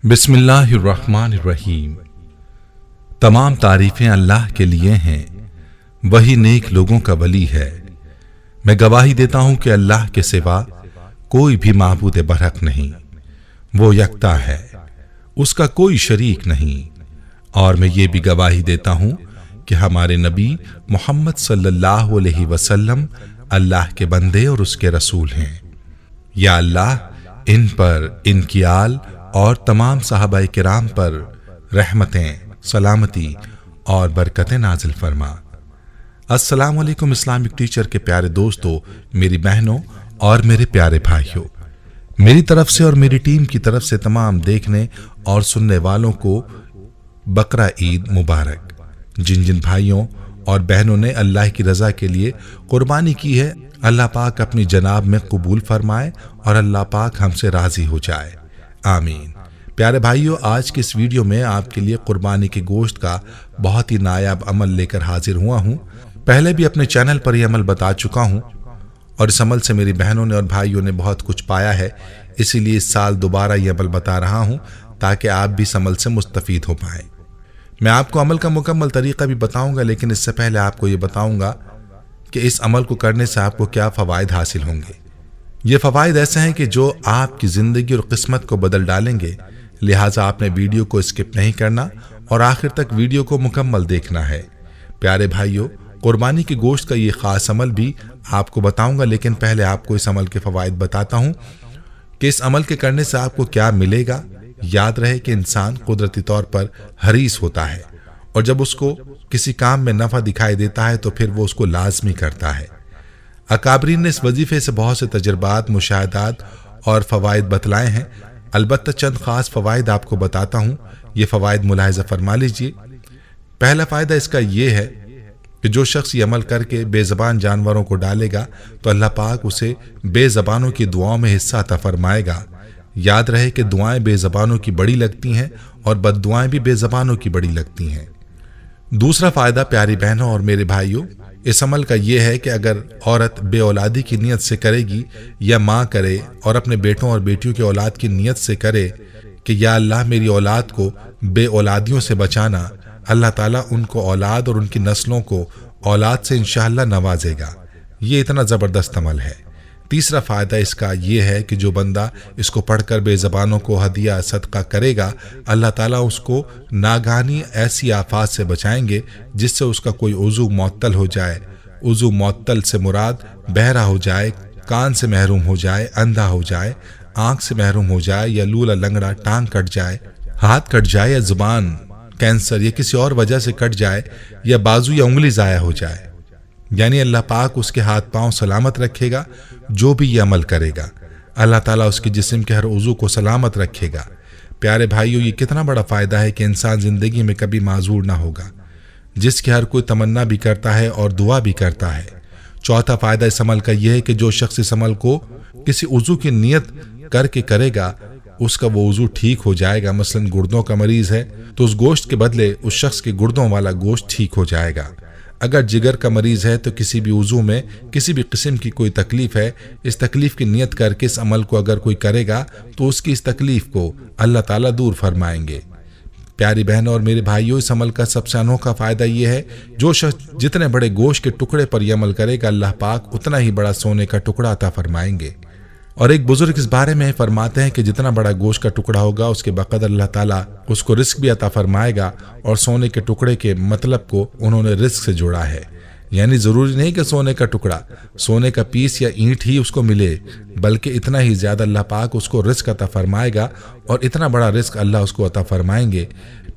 बिस्मिल्लाहिर्रहमानिर्रहीम। तमाम तारीफें अल्लाह के लिए हैं, वही नेक लोगों का वली है। मैं गवाही देता हूं कि अल्लाह के सिवा कोई भी माबूद बरहक नहीं, वो यकता है, उसका कोई शरीक नहीं। और मैं ये भी गवाही देता हूं कि हमारे नबी मोहम्मद सल्लल्लाहु अलैहि वसल्लम अल्लाह के बंदे और उसके रसूल हैं। या अल्लाह इन पर, इनकी आल और तमाम सहाबाए किराम पर रहमतें, सलामती और बरकतें नाजिल फरमा। अस्सलाम वालेकुम इस्लामिक टीचर के प्यारे दोस्तों, मेरी बहनों और मेरे प्यारे भाइयों, मेरी तरफ से और मेरी टीम की तरफ से तमाम देखने और सुनने वालों को बकरा ईद मुबारक। जिन जिन भाइयों और बहनों ने अल्लाह की रजा के लिए कुर्बानी की है, अल्लाह पाक अपनी जनाब में कबूल फरमाए और अल्लाह पाक हमसे राजी हो जाए, आमीन। प्यारे भाइयों, आज के इस वीडियो में आपके लिए कुर्बानी के गोश्त का बहुत ही नायाब अमल लेकर हाजिर हुआ हूँ। पहले भी अपने चैनल पर यह अमल बता चुका हूँ और इस अमल से मेरी बहनों ने और भाइयों ने बहुत कुछ पाया है, इसीलिए इस साल दोबारा यह अमल बता रहा हूँ ताकि आप भी इस अमल से मुस्तफीद हो पाएं। मैं आपको अमल का मुकम्मल तरीका भी बताऊंगा, लेकिन इससे पहले आपको ये बताऊंगा कि इस अमल को करने से आपको क्या फ़वाइद हासिल होंगे। ये फ़वाइद ऐसे हैं कि जो आपकी ज़िंदगी और किस्मत को बदल डालेंगे, लिहाजा आपने वीडियो को स्किप नहीं करना और आखिर तक वीडियो को मुकम्मल देखना है। प्यारे भाइयों, कुर्बानी के गोश्त का ये ख़ास अमल भी आपको बताऊंगा, लेकिन पहले आपको इस अमल के फ़वाइद बताता हूँ कि इस अमल के करने से आपको क्या मिलेगा। याद रहे कि इंसान कुदरती तौर पर हरीस होता है और जब उसको किसी काम में नफ़ा दिखाई देता है तो फिर वो उसको लाजमी करता है। अकाबरीन ने इस वजीफे से बहुत से तजर्बात, मुशाहदात और फ़वाइद बतलाए हैं। अलबत्ता चंद ख़ास फ़वाइद आपको बताता हूँ, ये फ़वाइद मुलाहिज़ा फरमा लीजिए। पहला फ़ायदा इसका ये है कि जो शख्स ये अमल करके बेज़बान जानवरों को डालेगा तो अल्लाह पाक उसे बेज़बानों की दुआओं में हिस्सा अता फरमाएगा। याद रहे कि दुआएं बेज़बानों की बड़ी लगती हैं और बद्दुआएं भी बेज़बानों की बड़ी लगती हैं। दूसरा फ़ायदा प्यारी बहनों और मेरे भाइयों, इस अमल का यह है कि अगर औरत बे औलादी की नीयत से करेगी या माँ करे और अपने बेटों और बेटियों की औलाद की नीयत से करे कि या अल्लाह मेरी औलाद को बे औलादियों से बचाना, अल्लाह ताला उनको औलाद और उनकी नस्लों को औलाद से इंशाअल्लाह नवाजेगा। ये इतना ज़बरदस्त अमल है। तीसरा फ़ायदा इसका यह है कि जो बंदा इसको पढ़कर बेज़बानों को हदिया सदका करेगा, अल्लाह ताला उसको नागानी ऐसी आफात से बचाएंगे जिससे उसका कोई उज़ू मुअत्तल हो जाए। उज़ू मुअत्तल से मुराद बहरा हो जाए, कान से महरूम हो जाए, अंधा हो जाए, आँख से महरूम हो जाए, या लूला लंगड़ा, टांग कट जाए, हाथ कट जाए, या ज़ुबान कैंसर या किसी और वजह से कट जाए, या बाजू या उंगली ज़ाया हो जाए। यानी अल्लाह पाक उसके हाथ पांव सलामत रखेगा जो भी ये अमल करेगा। अल्लाह ताला उसके जिस्म के हर उज़ू को सलामत रखेगा। प्यारे भाइयों, ये कितना बड़ा फ़ायदा है कि इंसान ज़िंदगी में कभी माजूर ना होगा, जिसकी हर कोई तमन्ना भी करता है और दुआ भी करता है। चौथा फ़ायदा इस अमल का यह है कि जो शख्स इस अमल को किसी उज़ू की नियत करके करेगा, उसका वो उज़ू ठीक हो जाएगा। मसलन गुर्दों का मरीज़ है तो उस गोश्त के बदले उस शख्स के गुर्दों वाला गोश्त ठीक हो जाएगा। अगर जिगर का मरीज़ है तो किसी भी उज़ू में किसी भी किस्म की कोई तकलीफ़ है, इस तकलीफ़ की नियत करके इस अमल को अगर कोई करेगा तो उसकी इस तकलीफ़ को अल्लाह ताला दूर फरमाएंगे। प्यारी बहनों और मेरे भाइयों, इस अमल का सबसे अनोखा फ़ायदा ये है, जो शख्स जितने बड़े गोश्त के टुकड़े पर यह अमल करेगा, अल्लाह पाक उतना ही बड़ा सोने का टुकड़ा अता फरमाएंगे। और एक बुजुर्ग इस बारे में फरमाते हैं कि जितना बड़ा गोश्त का टुकड़ा होगा उसके बक़दर अल्लाह ताला उसको रिस्क भी अता फरमाएगा। और सोने के टुकड़े के मतलब को उन्होंने रिस्क से जोड़ा है। यानी ज़रूरी नहीं कि सोने का टुकड़ा, सोने का पीस या ईंट ही उसको मिले, बल्कि इतना ही ज़्यादा अल्लाह पाक उसको रिस्क अता फरमाएगा और इतना बड़ा रिस्क अल्लाह उसको अता फरमाएंगे।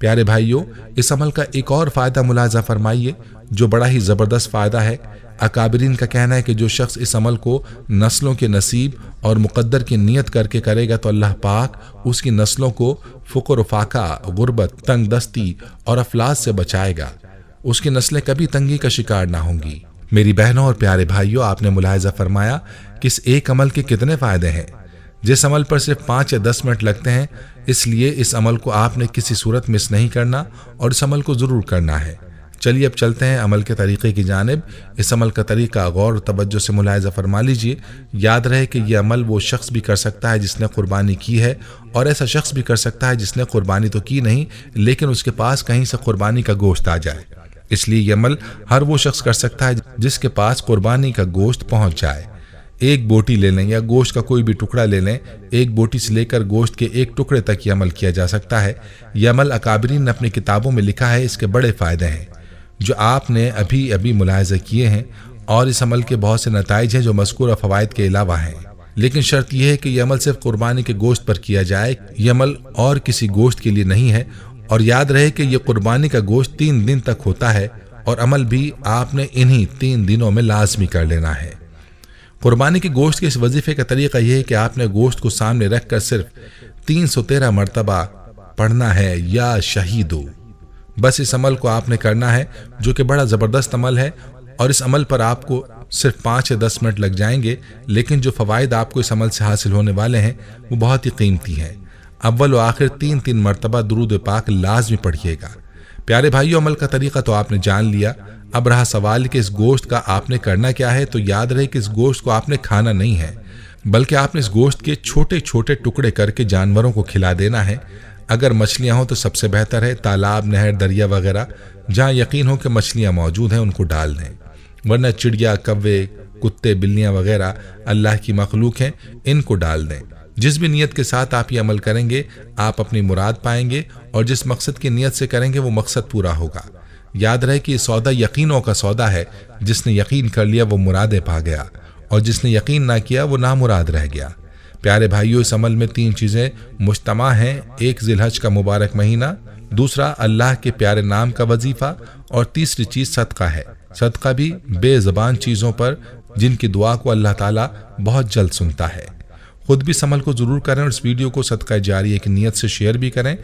प्यारे भाइयों, इस अमल का एक और फ़ायदा मुलाज़ा फरमाइए जो बड़ा ही ज़बरदस्त फ़ायदा है। अकाबरीन का कहना है कि जो शख्स इस अमल को नस्लों के नसीब और मुक़द्दर की नियत करके करेगा तो अल्लाह पाक उसकी नस्लों को फ़ुक़र, फाका, गुर्बत, तंग दस्ती और अफलास से बचाएगा। उसकी नस्लें कभी तंगी का शिकार ना होंगी। मेरी बहनों और प्यारे भाइयों, आपने मुलाहिज़ा फरमाया कि इस एक अमल के कितने फ़ायदे हैं। जिस अमल पर सिर्फ 5 या 10 मिनट लगते हैं, इसलिए इस अमल को आपने किसी सूरत मिस नहीं करना और इस अमल को ज़रूर करना है। چلیے اب چلتے ہیں عمل کے طریقے کی جانب۔ اس عمل کا طریقہ غور و توجہ سے ملاحظہ فرما لیجئے۔ یاد رہے کہ یہ عمل وہ شخص بھی کر سکتا ہے جس نے قربانی کی ہے، اور ایسا شخص بھی کر سکتا ہے جس نے قربانی تو کی نہیں لیکن اس کے پاس کہیں سے قربانی کا گوشت آ جائے۔ اس لیے یہ عمل ہر وہ شخص کر سکتا ہے جس کے پاس قربانی کا گوشت پہنچ جائے۔ ایک بوٹی لے لیں یا گوشت کا کوئی بھی ٹکڑا لے لیں، ایک بوٹی سے لے کر گوشت کے ایک ٹکڑے تک یہ عمل کیا جا سکتا ہے۔ یہ عمل اکابرین نے اپنی کتابوں میں لکھا ہے۔ اس کے بڑے فائدے ہیں جو آپ نے ابھی ملاحظہ کیے ہیں، اور اس عمل کے بہت سے نتائج ہیں جو مذکورہ فوائد کے علاوہ ہیں، لیکن شرط یہ ہے کہ یہ عمل صرف قربانی کے گوشت پر کیا جائے۔ یہ عمل اور کسی گوشت کے لیے نہیں ہے، اور یاد رہے کہ یہ قربانی کا گوشت 3 دن تک ہوتا ہے، اور عمل بھی آپ نے انہی 3 دنوں میں لازمی کر لینا ہے۔ قربانی کے گوشت کے اس وظیفے کا طریقہ یہ ہے کہ آپ نے گوشت کو سامنے رکھ کر صرف 313 مرتبہ پڑھنا ہے یا شہیدو۔ بس اس عمل کو آپ نے کرنا ہے، جو کہ بڑا زبردست عمل ہے، اور اس عمل پر آپ کو صرف 5 یا 10 منٹ لگ جائیں گے، لیکن جو فوائد آپ کو اس عمل سے حاصل ہونے والے ہیں وہ بہت ہی قیمتی ہیں۔ اول و آخر 3 مرتبہ درود پاک لازمی پڑھیے گا۔ پیارے بھائیو، عمل کا طریقہ تو آپ نے جان لیا۔ اب رہا سوال کہ اس گوشت کا آپ نے کرنا کیا ہے، تو یاد رہے کہ اس گوشت کو آپ نے کھانا نہیں ہے، بلکہ آپ نے اس گوشت کے چھوٹے چھوٹے ٹکڑے کر کے جانوروں کو کھلا دینا ہے۔ اگر مچھلیاں ہوں تو سب سے بہتر ہے، تالاب، نہر، دریا وغیرہ جہاں یقین ہو کہ مچھلیاں موجود ہیں ان کو ڈال دیں، ورنہ چڑیا، کوے، کتے، بلیاں وغیرہ اللہ کی مخلوق ہیں، ان کو ڈال دیں۔ جس بھی نیت کے ساتھ آپ یہ عمل کریں گے آپ اپنی مراد پائیں گے، اور جس مقصد کی نیت سے کریں گے وہ مقصد پورا ہوگا۔ یاد رہے کہ یہ سودا یقینوں کا سودا ہے۔ جس نے یقین کر لیا وہ مرادیں پا گیا، اور جس نے یقین نہ کیا وہ نامراد رہ گیا۔ پیارے بھائیو، اس عمل میں 3 چیزیں مجتمع ہیں۔ ایک ذی الحج کا مبارک مہینہ، دوسرا اللہ کے پیارے نام کا وظیفہ، اور تیسری چیز صدقہ ہے۔ صدقہ بھی بے زبان چیزوں پر جن کی دعا کو اللہ تعالیٰ بہت جلد سنتا ہے۔ خود بھی اس عمل کو ضرور کریں، اور اس ویڈیو کو صدقہ جاریہ کی نیت سے شیئر بھی کریں،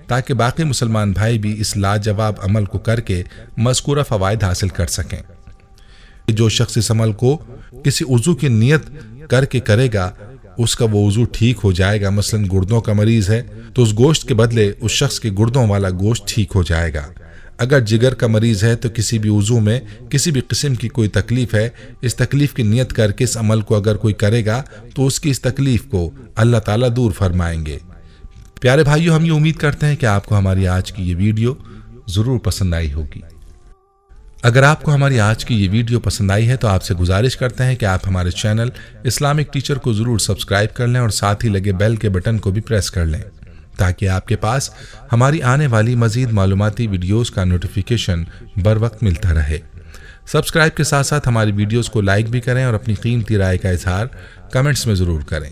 تاکہ باقی مسلمان بھائی بھی اس لاجواب عمل کو کر کے مذکورہ فوائد حاصل کر سکیں۔ جو شخص اس عمل کو کسی عضو کی نیت کر کے کرے گا اس کا وہ عضو ٹھیک ہو جائے گا۔ مثلا گردوں کا مریض ہے تو اس گوشت کے بدلے اس شخص کے گردوں والا گوشت ٹھیک ہو جائے گا۔ اگر جگر کا مریض ہے تو کسی بھی عضو میں کسی بھی قسم کی کوئی تکلیف ہے، اس تکلیف کی نیت کر کے اس عمل کو اگر کوئی کرے گا تو اس کی اس تکلیف کو اللہ تعالیٰ دور فرمائیں گے۔ پیارے بھائیو، ہم یہ امید کرتے ہیں کہ آپ کو ہماری آج کی یہ ویڈیو ضرور پسند آئی ہوگی۔ اگر آپ کو ہماری آج کی یہ ویڈیو پسند آئی ہے تو آپ سے گزارش کرتے ہیں کہ آپ ہمارے چینل اسلامک ٹیچر کو ضرور سبسکرائب کر لیں، اور ساتھ ہی لگے بیل کے بٹن کو بھی پریس کر لیں، تاکہ آپ کے پاس ہماری آنے والی مزید معلوماتی ویڈیوز کا نوٹیفیکیشن بر وقت ملتا رہے۔ سبسکرائب کے ساتھ ساتھ ہماری ویڈیوز کو لائک بھی کریں، اور اپنی قیمتی رائے کا اظہار کمنٹس میں ضرور کریں۔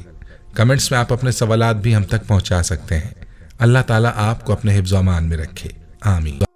کمنٹس میں آپ اپنے سوالات بھی ہم تک پہنچا سکتے ہیں۔ اللہ تعالیٰ آپ کو اپنے حفظ و امان میں رکھے، آمین۔